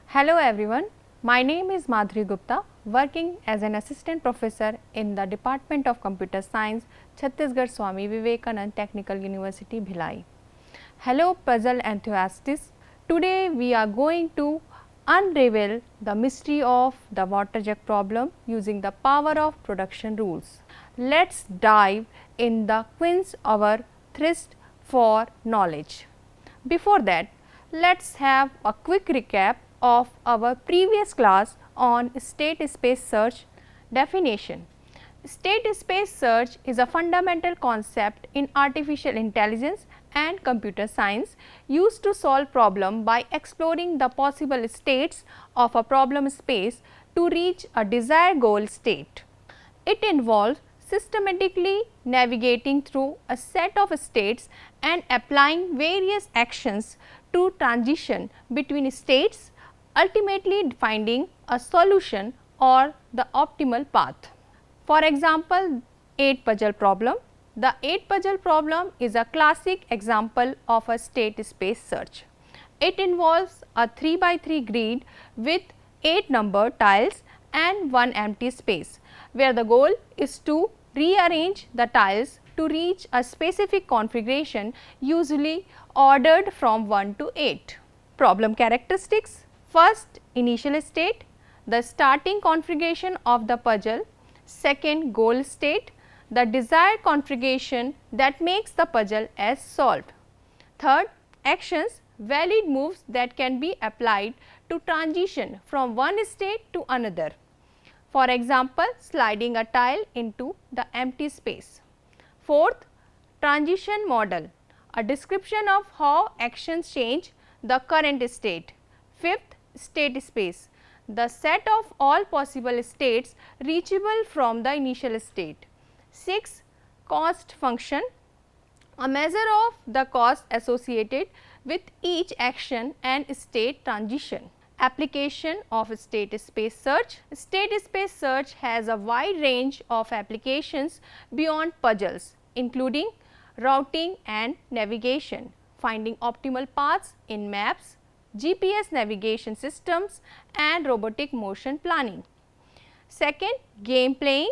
Hello everyone, my name is Madhuri Gupta, working as an assistant professor in the Department of Computer Science, Chhattisgarh Swami Vivekanand Technical University, Bhilai. Hello puzzle enthusiasts, today we are going to unravel the mystery of the water jug problem using the power of production rules. Let's dive in the quench our thirst for knowledge. Before that, let's have a quick recap of our previous class on state space search definition. State space search is a fundamental concept in artificial intelligence and computer science used to solve problem by exploring the possible states of a problem space to reach a desired goal state. It involves systematically navigating through a set of states and applying various actions to transition between states, ultimately finding a solution or the optimal path. For example, 8 puzzle problem. The 8 puzzle problem is a classic example of a state space search. It involves a 3 by 3 grid with 8 numbered tiles and 1 empty space, where the goal is to rearrange the tiles to reach a specific configuration, usually ordered from 1 to 8. Problem characteristics: first, initial state, the starting configuration of the puzzle. Second, goal state, the desired configuration that makes the puzzle as solved. Third, actions, valid moves that can be applied to transition from one state to another. For example, sliding a tile into the empty space. Fourth, transition model, a description of how actions change the current state. Fifth, state space, the set of all possible states reachable from the initial state. 6. Cost function, a measure of the cost associated with each action and state transition. Application of state space search. State space search has a wide range of applications beyond puzzles, including routing and navigation, finding optimal paths in maps, GPS navigation systems and robotic motion planning. Second, game playing,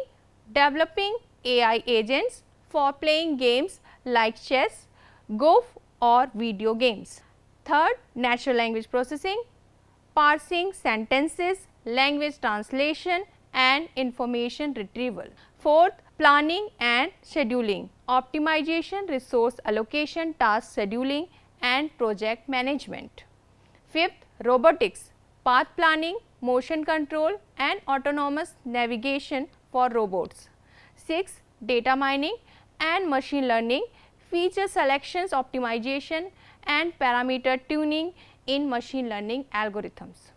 developing AI agents for playing games like chess, Go or video games. Third, natural language processing, parsing sentences, language translation and information retrieval. Fourth, planning and scheduling, optimization, resource allocation, task scheduling and project management. Fifth, robotics, path planning, motion control and autonomous navigation for robots. Sixth, data mining and machine learning, feature selections optimization and parameter tuning in machine learning algorithms.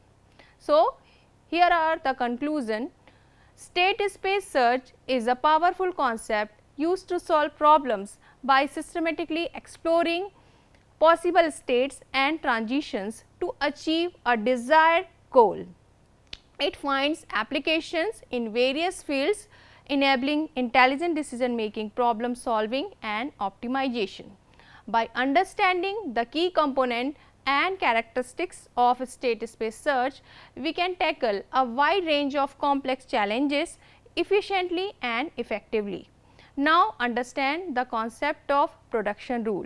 So, here are the conclusion. State space search is a powerful concept used to solve problems by systematically exploring possible states and transitions to achieve a desired goal. It finds applications in various fields, enabling intelligent decision making, problem solving and optimization. By understanding the key component and characteristics of state space search, we can tackle a wide range of complex challenges efficiently and effectively. Now, understand the concept of production rule.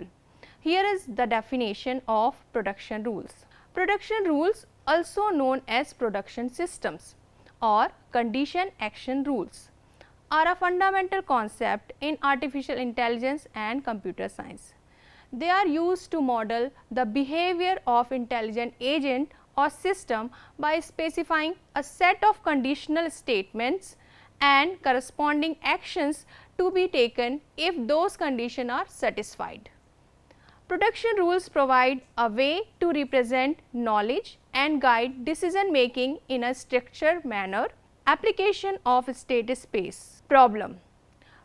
Here is the definition of production rules. Production rules, also known as production systems or condition action rules, are a fundamental concept in artificial intelligence and computer science. They are used to model the behavior of intelligent agent or system by specifying a set of conditional statements and corresponding actions to be taken if those conditions are satisfied. Production rules provide a way to represent knowledge and guide decision making in a structured manner. Application of state space problem.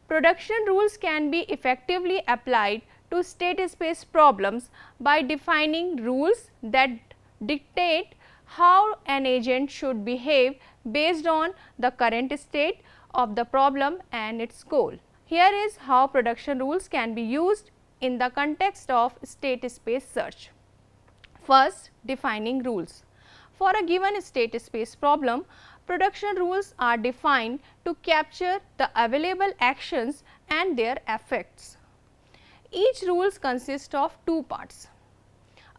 Production rules can be effectively applied to state space problems by defining rules that dictate how an agent should behave based on the current state of the problem and its goal. Here is how production rules can be used in the context of state space search. First, defining rules. For a given state space problem, production rules are defined to capture the available actions and their effects. Each rule consists of two parts,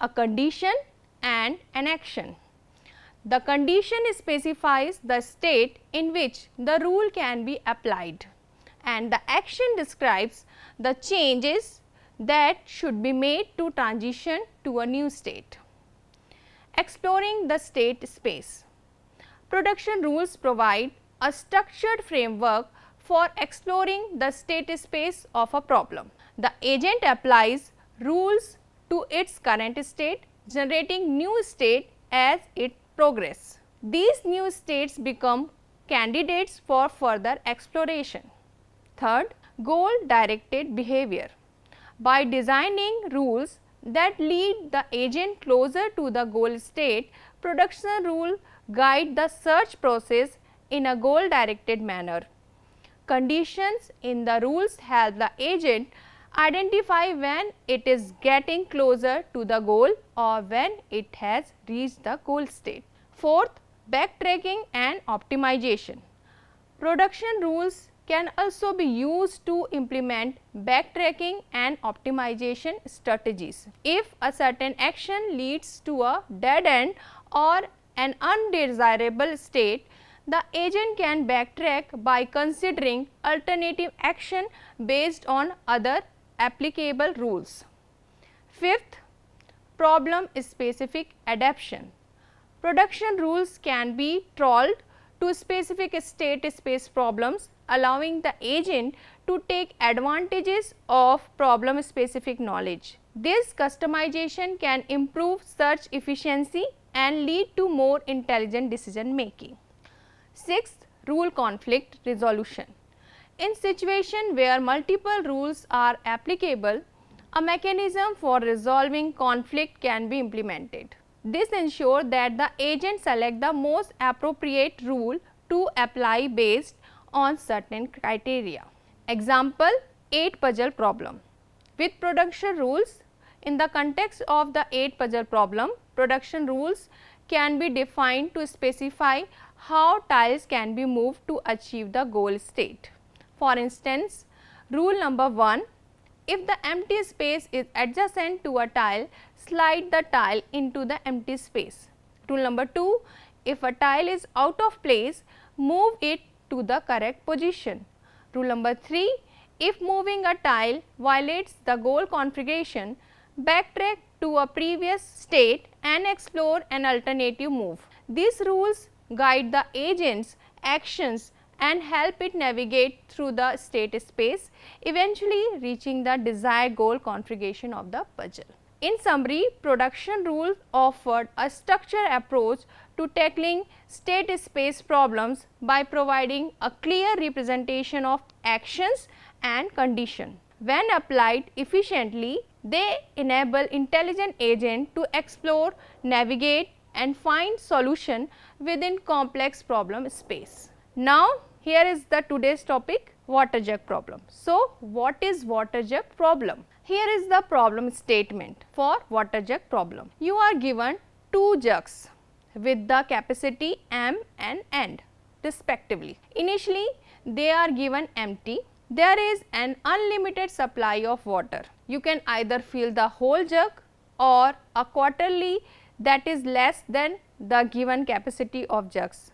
a condition and an action. The condition specifies the state in which the rule can be applied, and the action describes the changes that should be made to transition to a new state. Exploring the state space. Production rules provide a structured framework for exploring the state space of a problem. The agent applies rules to its current state, generating new state as it progresses. These new states become candidates for further exploration. Third, goal directed behavior. By designing rules that lead the agent closer to the goal state, production rules guide the search process in a goal directed manner. Conditions in the rules help the agent identify when it is getting closer to the goal or when it has reached the goal state. Fourth, backtracking and optimization. Production rules can also be used to implement backtracking and optimization strategies. If a certain action leads to a dead end or an undesirable state, the agent can backtrack by considering alternative action based on other applicable rules. Fifth, problem specific adaptation. Production rules can be trawled to specific state space problems, allowing the agent to take advantages of problem specific knowledge. This customization can improve search efficiency and lead to more intelligent decision making. Sixth, rule conflict resolution. In situation where multiple rules are applicable, a mechanism for resolving conflict can be implemented. This ensures that the agent select the most appropriate rule to apply based on certain criteria. Example, 8 puzzle problem. With production rules, in the context of the 8 puzzle problem, production rules can be defined to specify how tiles can be moved to achieve the goal state. For instance, rule number 1, if the empty space is adjacent to a tile, slide the tile into the empty space. Rule number 2, if a tile is out of place, move it to the correct position. Rule number 3, if moving a tile violates the goal configuration, backtrack to a previous state and explore an alternative move. These rules guide the agent's actions and help it navigate through the state space, eventually reaching the desired goal configuration of the puzzle. In summary, production rules offered a structured approach to tackling state space problems by providing a clear representation of actions and conditions. When applied efficiently, they enable intelligent agents to explore, navigate and find solution within complex problem space. Now, here is the today's topic, water jug problem. So, what is water jug problem? Here is the problem statement for water jug problem. You are given 2 jugs with the capacity M and N respectively. Initially, they are given empty. There is an unlimited supply of water. You can either fill the whole jug or a quarterly, that is less than the given capacity of jugs.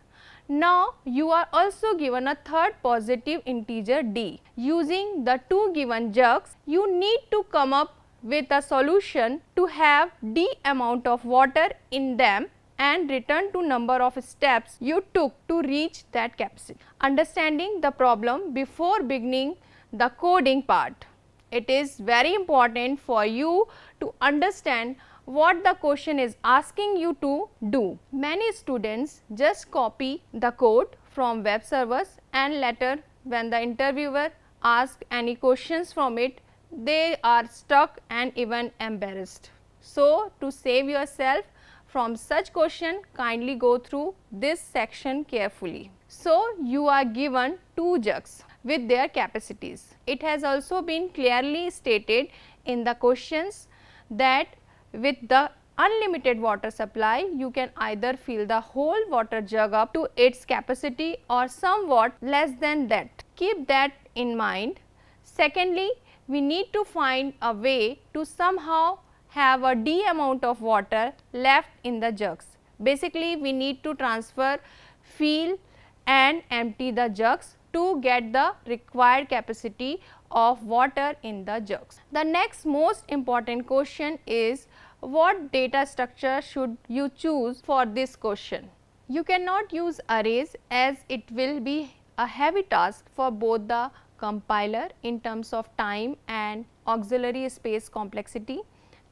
Now, you are also given a third positive integer d. Using the 2 given jugs, you need to come up with a solution to have d amount of water in them and return to number of steps you took to reach that capacity. Understanding the problem before beginning the coding part. It is very important for you to understand what the question is asking you to do. Many students just copy the code from web servers and later when the interviewer asks any questions from it, they are stuck and even embarrassed. So, to save yourself from such question, kindly go through this section carefully. So, you are given 2 jugs with their capacities. It has also been clearly stated in the questions that with the unlimited water supply, you can either fill the whole water jug up to its capacity or somewhat less than that. Keep that in mind. Secondly, we need to find a way to somehow have a d amount of water left in the jugs. Basically, we need to transfer, fill and empty the jugs to get the required capacity of water in the jugs. The next most important question is, what data structure should you choose for this question? You cannot use arrays as it will be a heavy task for both the compiler in terms of time and auxiliary space complexity,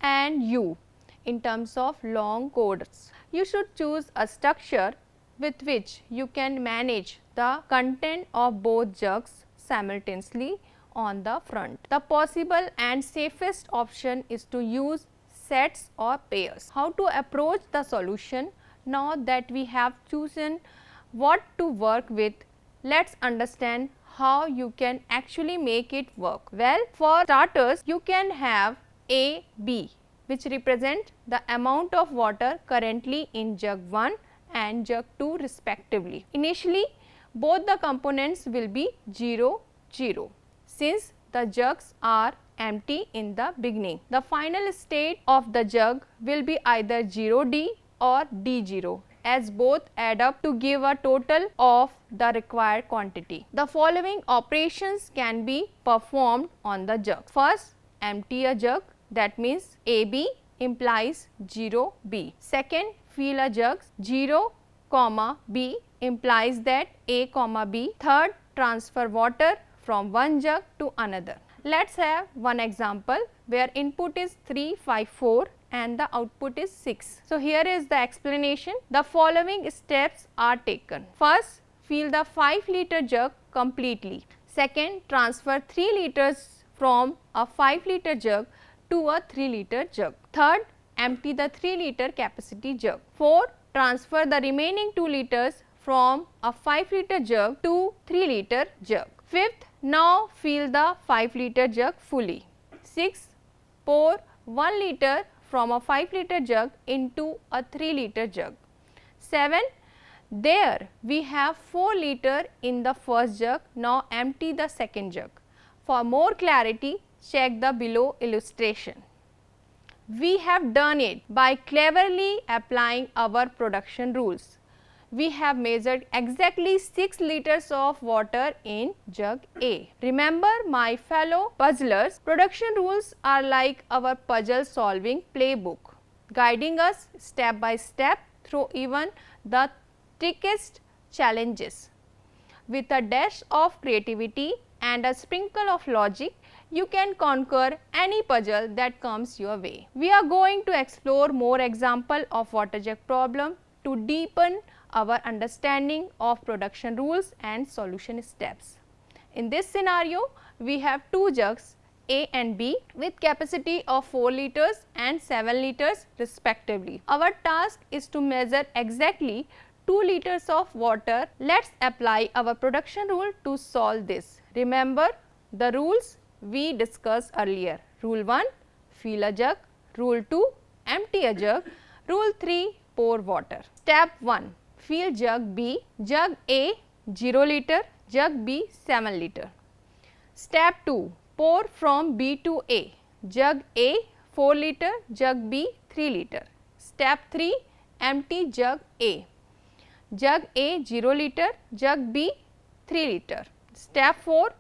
and you in terms of long codes. You should choose a structure with which you can manage the content of both jugs simultaneously on the front. The possible and safest option is to use sets or pairs. How to approach the solution? Now that we have chosen what to work with, let's understand how you can actually make it work. Well, for starters, you can have A, B, which represent the amount of water currently in jug 1 and jug 2 respectively. Initially, both the components will be 0, 0, since the jugs are empty in the beginning. The final state of the jug will be either 0D or D0, as both add up to give a total of the required quantity. The following operations can be performed on the jug. First, empty a jug, that means AB implies 0B. Second, fill a jug, 0, B implies that A, B. Third, transfer water from one jug to another. Let us have one example where input is 354 and the output is 6. So, here is the explanation. The following steps are taken. First, fill the 5 liter jug completely. Second, transfer 3 liters from a 5 liter jug to a 3 liter jug. Third, empty the 3 liter capacity jug. Fourth, transfer the remaining 2 liters from a 5 liter jug to 3 liter jug. Fifth, now fill the 5 liter jug fully. Sixth, pour 1 liter from a 5 liter jug into a 3 liter jug. 7. There we have 4 liter in the first jug. Now empty the second jug. For more clarity, check the below illustration. We have done it by cleverly applying our production rules. We have measured exactly 6 liters of water in jug A. Remember, my fellow puzzlers, production rules are like our puzzle solving playbook, guiding us step by step through even the trickiest challenges. With a dash of creativity and a sprinkle of logic, you can conquer any puzzle that comes your way. We are going to explore more examples of water jug problem to deepen our understanding of production rules and solution steps. In this scenario, we have two jugs A and B with capacity of 4 liters and 7 liters respectively. Our task is to measure exactly 2 liters of water. Let's apply our production rule to solve this. Remember the rules we discussed earlier. Rule 1, fill a jug. Rule 2, empty a jug. Rule 3, pour water. Step 1, fill jug B. Jug A 0 liter, jug B 7 liter. Step 2, pour from B to A. Jug A 4 liter, jug B 3 liter. Step 3, empty jug A. Jug A 0 liter, jug B 3 liter. Step 4,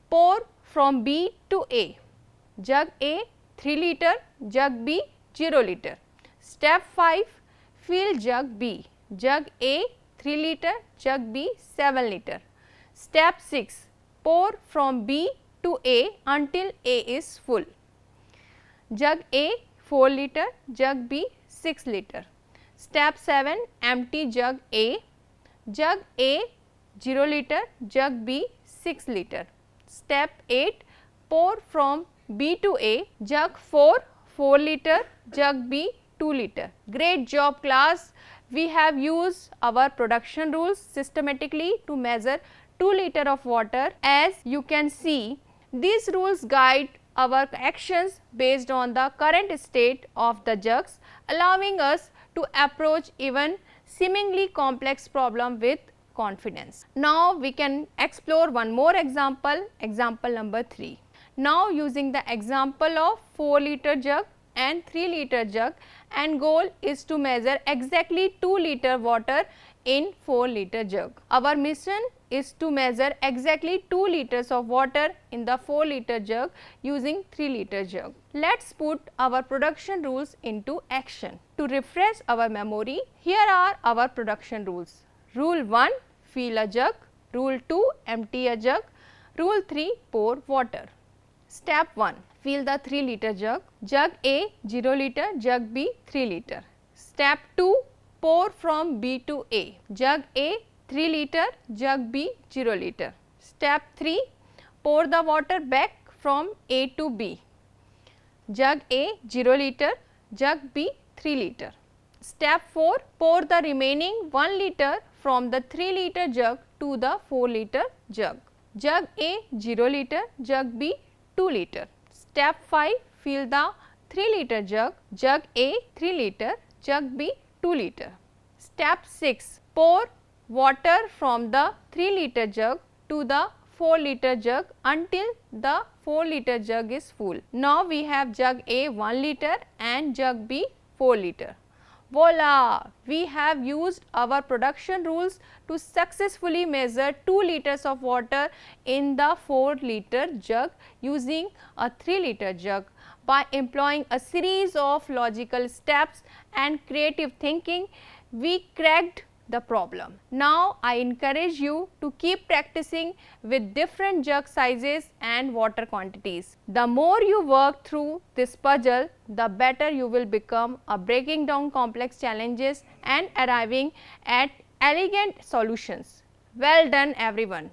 pour from B to A. Jug A 3 liter, jug B 0 liter. Step 5, fill jug B. Jug A 3 liter, jug B 7 liter. Step 6, pour from B to A until A is full. Jug A 4 liter, jug B 6 liter. Step 7, empty jug A. Jug A 0 liter, jug B 6 liter. Step 8, pour from B to A. Jug 4 liter, jug B 2 liter. Great job class. We have used our production rules systematically to measure 2 liter of water. As you can see, these rules guide our actions based on the current state of the jugs, allowing us to approach even seemingly complex problem with confidence. Now we can explore one more example, example number 3. Now using the example of 4 liter jug and 3 liter jug, and goal is to measure exactly 2 liter water in 4 liter jug. Our mission is to measure exactly 2 liters of water in the 4 liter jug using 3 liter jug. Let's put our production rules into action. To refresh our memory, here are our production rules. Rule 1, fill a jug. Rule 2, empty a jug. Rule 3, pour water. Step 1, fill the 3 liter jug. Jug A 0 liter, jug B 3 liter. Step 2, pour from B to A. Jug A 3 liter, jug B 0 liter. Step 3, pour the water back from A to B. Jug A 0 liter, jug B 3 liter. Step 4, pour the remaining 1 liter from the 3 liter jug to the 4 liter jug. Jug A 0 liter, jug B 2 liter. Step 5, fill the 3 liter jug. Jug A 3 liter, jug B 2 liter. Step 6, pour water from the 3 liter jug to the 4 liter jug until the 4 liter jug is full. Now we have jug A 1 liter and jug B 4 liter. Voila! We have used our production rules to successfully measure 2 liters of water in the 4 liter jug using a 3 liter jug. By employing a series of logical steps and creative thinking, we cracked the problem. Now I encourage you to keep practicing with different jug sizes and water quantities. The more you work through this puzzle, the better you will become at breaking down complex challenges and arriving at elegant solutions. Well done everyone.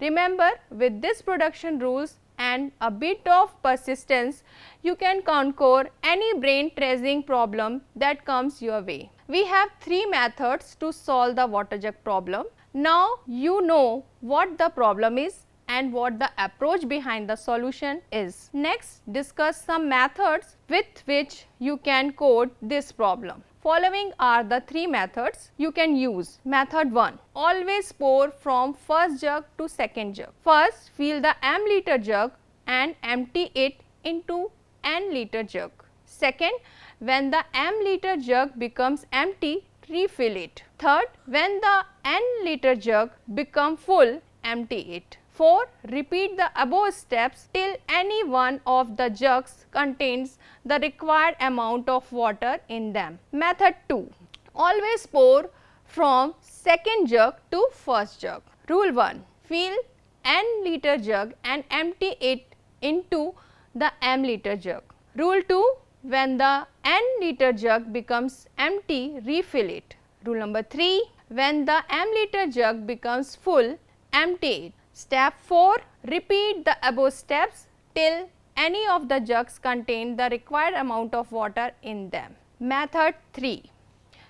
Remember, with this production rules and a bit of persistence, you can conquer any brain-teasing problem that comes your way. We have 3 methods to solve the water jug problem. Now you know what the problem is and what the approach behind the solution is. Next, discuss some methods with which you can code this problem. Following are the 3 methods you can use. Method 1, always pour from first jug to second jug. First, fill the m liter jug and empty it into n liter jug. Second, when the m liter jug becomes empty, refill it. Third, when the n liter jug becomes full, empty it. 4. Repeat the above steps till any one of the jugs contains the required amount of water in them. Method 2. Always pour from second jug to first jug. Rule 1. Fill n liter jug and empty it into the m liter jug. Rule 2. When the n liter jug becomes empty, refill it. Rule number 3. When the m liter jug becomes full, empty it. Step 4. Repeat the above steps till any of the jugs contain the required amount of water in them. Method 3.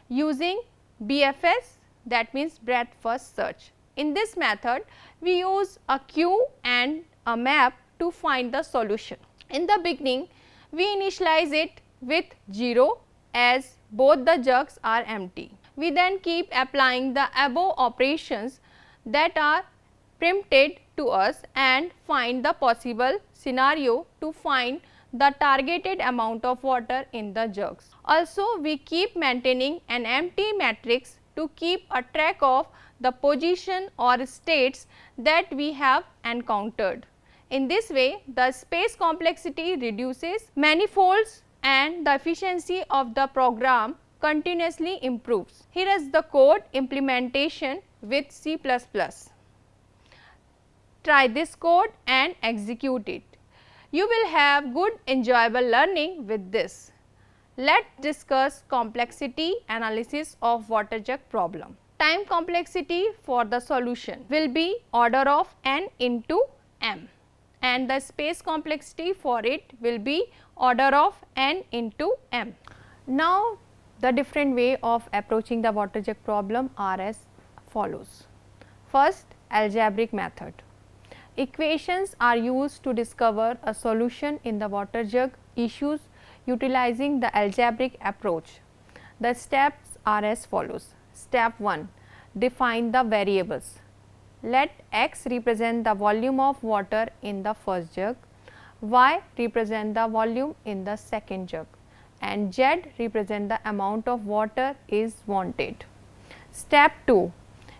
Using BFS, that means breadth first search. In this method, we use a queue and a map to find the solution. In the beginning, we initialize it with 0 as both the jugs are empty. We then keep applying the above operations that are prompted to us and find the possible scenario to find the targeted amount of water in the jugs. Also, we keep maintaining an empty matrix to keep a track of the position or states that we have encountered. In this way, the space complexity reduces manifolds and the efficiency of the program continuously improves. Here is the code implementation with C++. Try this code and execute it. You will have good enjoyable learning with this. Let's discuss complexity analysis of water jug problem. Time complexity for the solution will be order of n into m, and the space complexity for it will be order of n into m. Now, the different way of approaching the water jug problem are as follows. First, algebraic method. Equations are used to discover a solution in the water jug issues utilizing the algebraic approach. The steps are as follows. Step 1. Define the variables. Let x represent the volume of water in the first jug, y represent the volume in the second jug, and z represent the amount of water is wanted. Step 2.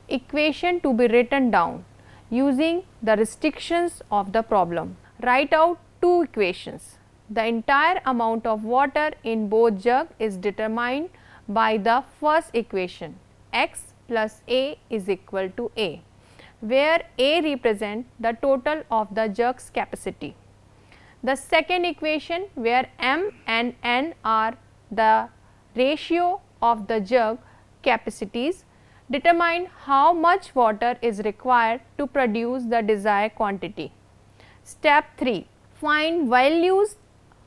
Equation to be written down using the restrictions of the problem. Write out two equations. The entire amount of water in both jug is determined by the first equation, x plus a is equal to a, where a represents the total of the jug's capacity. The second equation, where m and n are the ratio of the jug capacities, determine how much water is required to produce the desired quantity. Step 3. Find values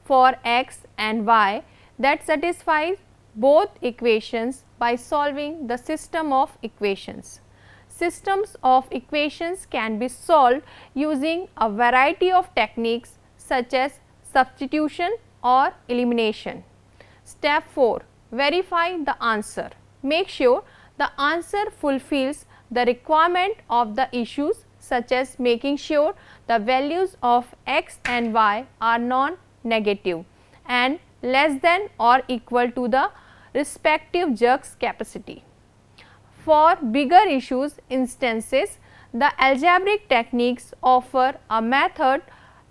for x and y that satisfies both equations by solving the system of equations. Systems of equations can be solved using a variety of techniques such as substitution or elimination. Step 4. Verify the answer. Make sure the answer fulfills the requirement of the issues, such as making sure the values of x and y are non-negative and less than or equal to the respective jug's capacity. For bigger issues instances, the algebraic techniques offer a method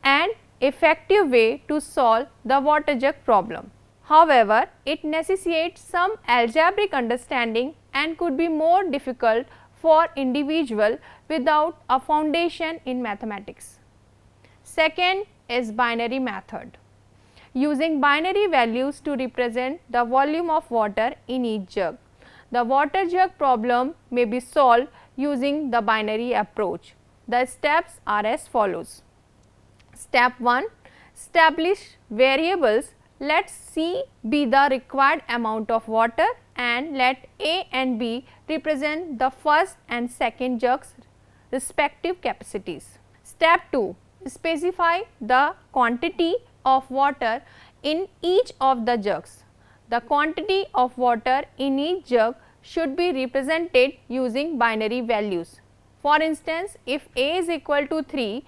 and effective way to solve the water jug problem. However, it necessitates some algebraic understanding and could be more difficult for individual without a foundation in mathematics. Second is binary method. Using binary values to represent the volume of water in each jug. The water jug problem may be solved using the binary approach. The steps are as follows. Step 1. Establish variables. Let C be the required amount of water and let A and B represent the first and second jugs respective capacities. Step 2. Specify the quantity of water in each of the jugs. The quantity of water in each jug should be represented using binary values. For instance, if A is equal to 3,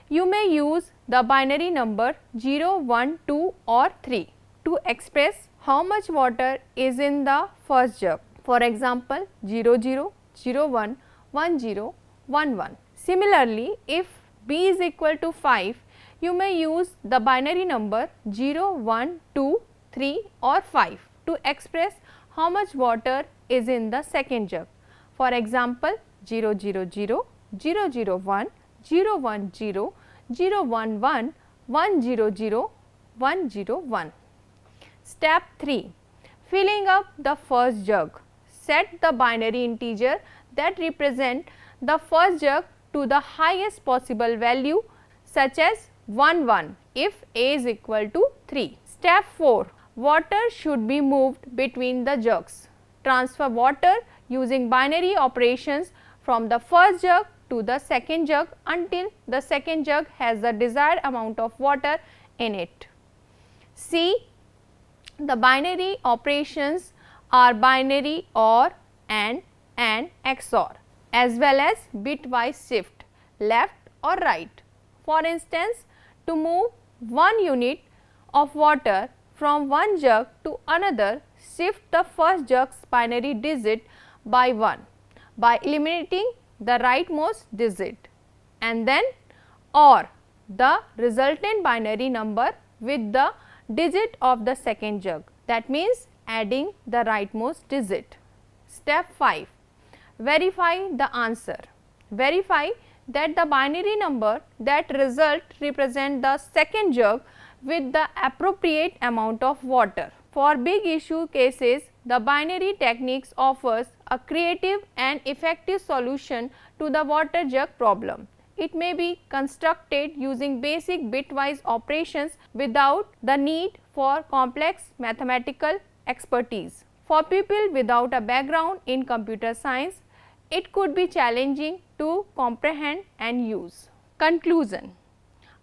you may use the binary number 0, 1, 2 or 3 to express how much water is in the first jug. For example, 0, 0, 0, 1, 1, 0, 1, 1. Similarly, if B is equal to 5, you may use the binary number 0, 1, 2, 3 or 5 to express how much water is in the second jug. For example, 0, 0, 0, 0, 0, 1, 0, 1, 0, 0, 1, 1, 1, 0, 0, 1, 0, 1. Step 3. Filling up the first jug. Set the binary integer that represent the first jug to the highest possible value, such as 1, 1 if A is equal to 3. Step 4. Water should be moved between the jugs. Transfer water using binary operations from the first jug to the second jug until the second jug has the desired amount of water in it. C. The binary operations are binary OR and XOR, as well as bitwise shift left or right. For instance, to move one unit of water from one jug to another, shift the first jug's binary digit by 1 by eliminating the rightmost digit, and then OR the resultant binary number with the digit of the second jug, that means adding the rightmost digit. Step 5. Verify the answer. Verify that the binary number that result represent the second jug with the appropriate amount of water. For big issue cases, the binary techniques offers a creative and effective solution to the water jug problem. It may be constructed using basic bitwise operations without the need for complex mathematical expertise. For people without a background in computer science, it could be challenging to comprehend and use. Conclusion.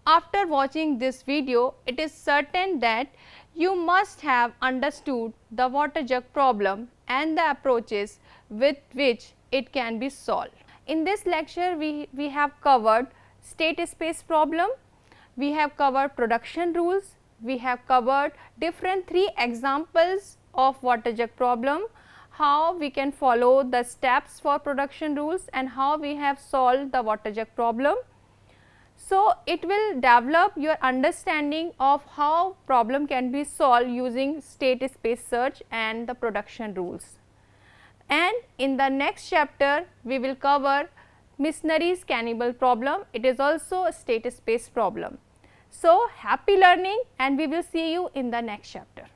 After watching this video, it is certain that you must have understood the water jug problem and the approaches with which it can be solved. In this lecture, we have covered state space problem, we have covered production rules, we have covered different 3 examples of water jug problem, how we can follow the steps for production rules and how we have solved the water jug problem. So, it will develop your understanding of how problem can be solved using state space search and the production rules. And in the next chapter, we will cover missionaries cannibal problem. It is also a state space problem. So, happy learning and we will see you in the next chapter.